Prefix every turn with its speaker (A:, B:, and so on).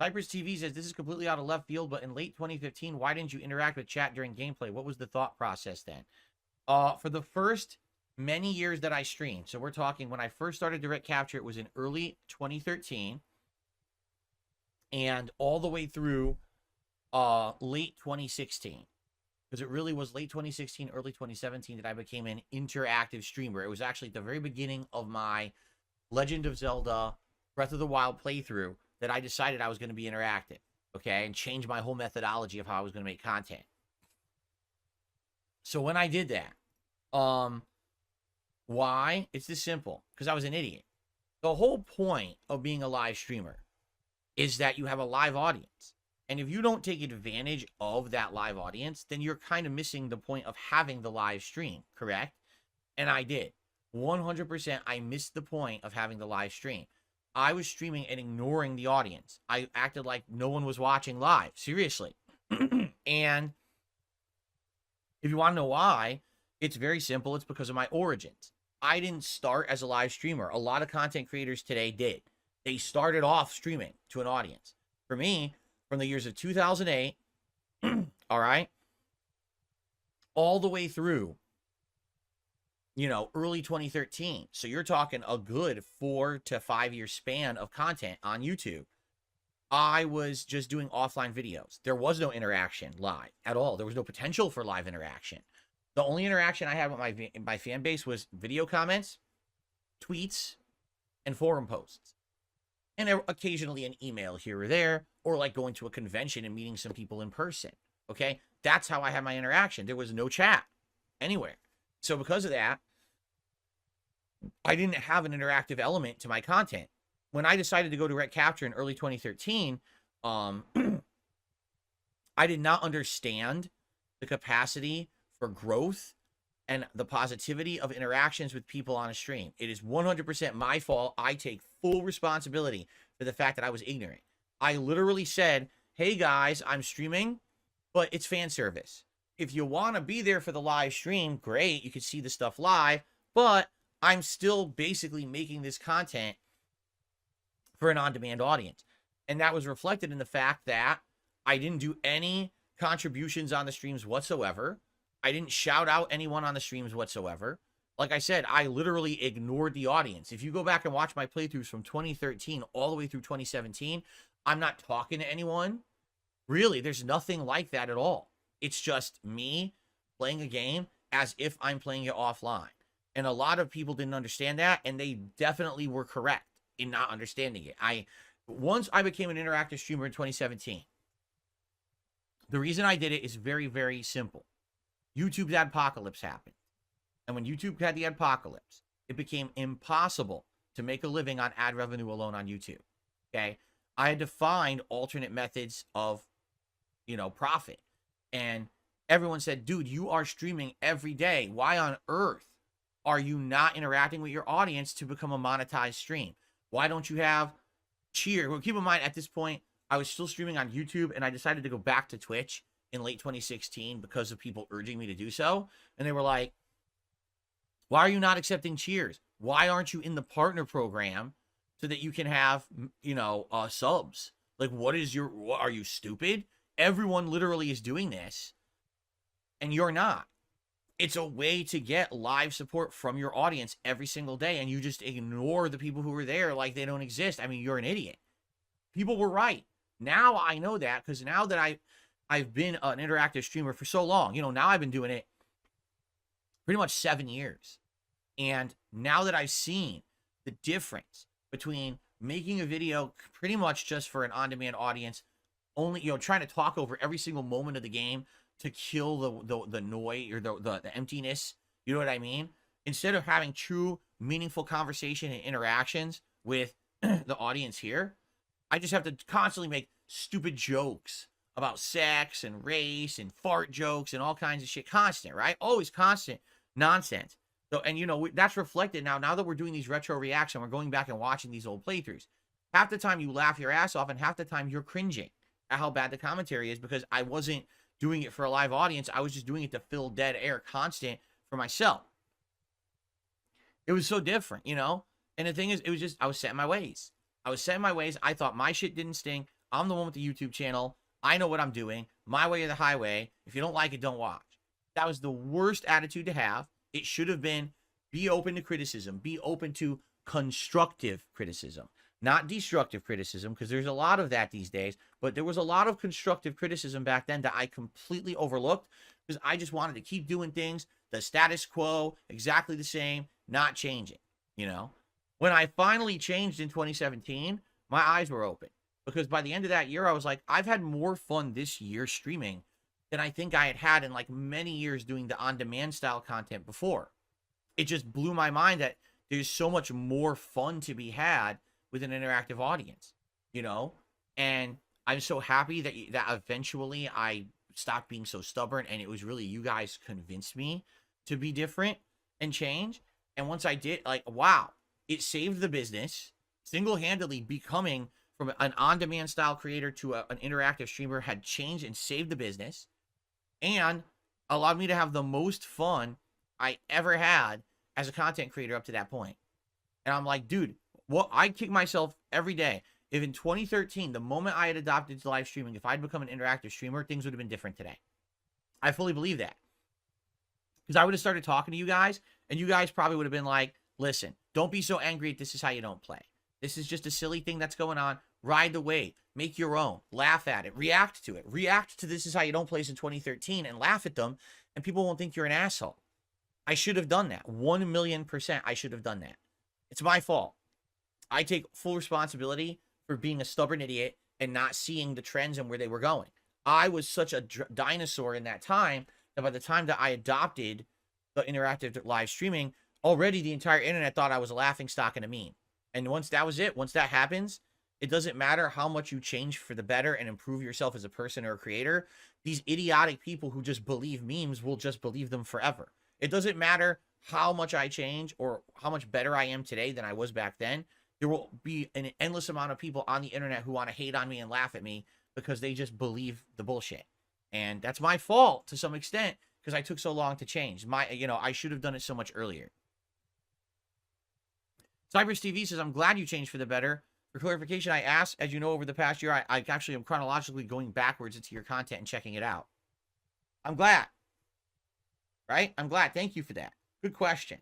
A: Cypress TV says, this is completely out of left field, but in late 2015, why didn't you interact with chat during gameplay? What was the thought process then? For the first many years that I streamed, so we're talking when I first started direct capture, it was in early 2013, and all the way through late 2016. Because it really was late 2016, early 2017 that I became an interactive streamer. It was actually at the very beginning of my Legend of Zelda Breath of the Wild playthrough that I decided I was going to be interactive, okay, and change my whole methodology of how I was going to make content. So when I did that, why? It's this simple, because I was an idiot. The whole point of being a live streamer is that you have a live audience. And if you don't take advantage of that live audience, then you're kind of missing the point of having the live stream, correct? And I did. 100% I missed the point of having the live stream. I was streaming and ignoring the audience. I acted like no one was watching live, seriously. And if you want to know why, it's very simple. It's because of my origins. I didn't start as a live streamer. A lot of content creators today did. They started off streaming to an audience. For me, from the years of 2008, all right, all the way through, early 2013. So you're talking a good 4 to 5 year span of content on YouTube. I was just doing offline videos. There was no interaction live at all. There was no potential for live interaction. The only interaction I had with my fan base was video comments, tweets, and forum posts. And occasionally an email here or there, or like going to a convention and meeting some people in person. Okay? That's how I had my interaction. There was no chat anywhere. So because of that, I didn't have an interactive element to my content. When I decided to go direct capture in early 2013, I did not understand the capacity for growth and the positivity of interactions with people on a stream. It is 100% my fault. I take full responsibility for the fact that I was ignorant. I literally said, hey guys, I'm streaming, but it's fan service. If you want to be there for the live stream, great. You can see the stuff live, but I'm still basically making this content for an on-demand audience. And that was reflected in the fact that I didn't do any contributions on the streams whatsoever. I didn't shout out anyone on the streams whatsoever. Like I said, I literally ignored the audience. If you go back and watch my playthroughs from 2013 all the way through 2017, I'm not talking to anyone. Really, there's nothing like that at all. It's just me playing a game as if I'm playing it offline. And a lot of people didn't understand that, and they definitely were correct in not understanding it. Once I became an interactive streamer in 2017, the reason I did it is very, very simple. YouTube's adpocalypse happened. And when YouTube had the adpocalypse, it became impossible to make a living on ad revenue alone on YouTube. Okay? I had to find alternate methods of, profit. And everyone said, dude, you are streaming every day. Why on earth are you not interacting with your audience to become a monetized stream? Why don't you have cheer? Well, keep in mind, at this point, I was still streaming on YouTube, and I decided to go back to Twitch in late 2016 because of people urging me to do so. And they were like, why are you not accepting cheers? Why aren't you in the partner program so that you can have, subs? Like, are you stupid? Everyone literally is doing this, and you're not. It's a way to get live support from your audience every single day, and you just ignore the people who are there like they don't exist. I mean, you're an idiot. People were right. Now I know that because now that I've been an interactive streamer for so long, now I've been doing it pretty much 7 years. And now that I've seen the difference between making a video pretty much just for an on-demand audience, only, trying to talk over every single moment of the game to kill the noise or the emptiness, you know what I mean? Instead of having true, meaningful conversation and interactions with the audience here, I just have to constantly make stupid jokes about sex and race and fart jokes and all kinds of shit. Constant, right? Always constant nonsense. So, and that's reflected now that we're doing these retro reaction, we're going back and watching these old playthroughs. Half the time you laugh your ass off and half the time you're cringing at how bad the commentary is because I wasn't doing it for a live audience. I was just doing it to fill dead air constant for myself. It was so different, And the thing is, it was just, I was set in my ways. I thought my shit didn't stink. I'm the one with the YouTube channel. I know what I'm doing. My way or the highway. If you don't like it, don't watch. That was the worst attitude to have. It should have been be open to criticism. Be open to constructive criticism, not destructive criticism, because there's a lot of that these days. But there was a lot of constructive criticism back then that I completely overlooked because I just wanted to keep doing things, the status quo, exactly the same, not changing, you know? When I finally changed in 2017, my eyes were open because by the end of that year, I was like, I've had more fun this year streaming than I think I had had in like many years doing the on-demand style content before. It just blew my mind that there's so much more fun to be had with an interactive audience, you know? And I'm so happy that eventually I stopped being so stubborn, and it was really you guys convinced me to be different and change. And once I did, like, wow, it saved the business. Single-handedly becoming from an on-demand style creator to an interactive streamer had changed and saved the business and allowed me to have the most fun I ever had as a content creator up to that point. And I'm like, dude, what? I kick myself every day. If in 2013, the moment I had adopted to live streaming, if I'd become an interactive streamer, things would have been different today. I fully believe that. Because I would have started talking to you guys, and you guys probably would have been like, listen, don't be so angry at this is how you don't play. This is just a silly thing that's going on. Ride the wave. Make your own. Laugh at it. React to it. React to this is how you don't plays in 2013 and laugh at them, and people won't think you're an asshole. I should have done that. 1,000,000% I should have done that. It's my fault. I take full responsibility for being a stubborn idiot and not seeing the trends and where they were going. I was such a dinosaur in that time that by the time that I adopted the interactive live streaming, already the entire internet thought I was a laughingstock and a meme. And once that was it, once that happens, it doesn't matter how much you change for the better and improve yourself as a person or a creator. These idiotic people who just believe memes will just believe them forever. It doesn't matter how much I change or how much better I am today than I was back then. There will be an endless amount of people on the internet who want to hate on me and laugh at me because they just believe the bullshit. And that's my fault to some extent because I took so long to change. I should have done it so much earlier. Cypress TV says, I'm glad you changed for the better. For clarification, I asked, as you know, over the past year, I actually am chronologically going backwards into your content and checking it out. I'm glad. Right? I'm glad. Thank you for that. Good question.